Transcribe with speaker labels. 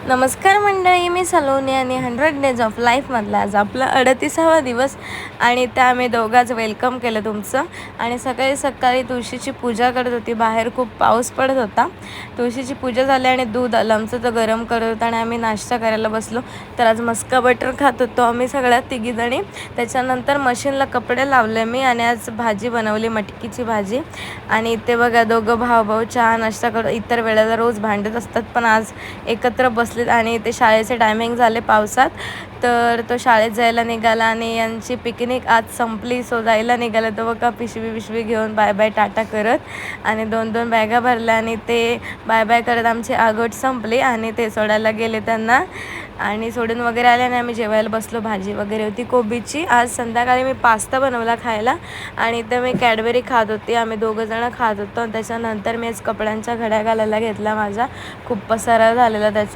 Speaker 1: नमस्कार मंडळी, मी सलोनी आणि 100 डेज ऑफ लाईफमधला आज आपला 38वा दिवस आणि त्या आम्ही दोघांच वेलकम केलं तुमचं. आणि सकाळी सकाळी तुळशीची पूजा करत होती. बाहेर खूप पाऊस पडत होता. तुळशीची पूजा झाली आणि दूध आमचं तर गरम करत होतं आणि आम्ही नाश्ता करायला बसलो. तर आज मस्का बटर खात होतो आम्ही सगळ्या तिघीजणी. त्याच्यानंतर मशीनला कपडे लावले मी आणि आज भाजी बनवली, मटकीची भाजी. आणि इथे बघा दोघं भाऊ चहा नाश्ता करत. इतर वेळेला रोज भांडत असतात पण आज एकत्र बसले आणि ते शाळेचे टायमिंग झाले पावसात. तर तो शाळेत जायला निघाला आणि यांची पिकनिक आज संपली. सो जायला निघाला तो बघा पिशवी घेऊन बाय बाय टाटा करत आणि 2-2 बॅगा भरल्या आणि ते बाय बाय करत आमची आगोट संपली आणि ते सोडायला गेले त्यांना. आणि सोडून वगैरे आल्याने आम्ही जेवायला बसलो. भाजी वगैरे होती कोबीची. आज संध्याकाळी मी पास्ता बनवला खायला आणि इथं मी कॅडबरी खात होती. आम्ही दोघंजणं खात होतो. त्याच्यानंतर मी आज कपड्यांच्या घड्या घालायला घेतला. माझा खूप पसारा झालेला त्याचा.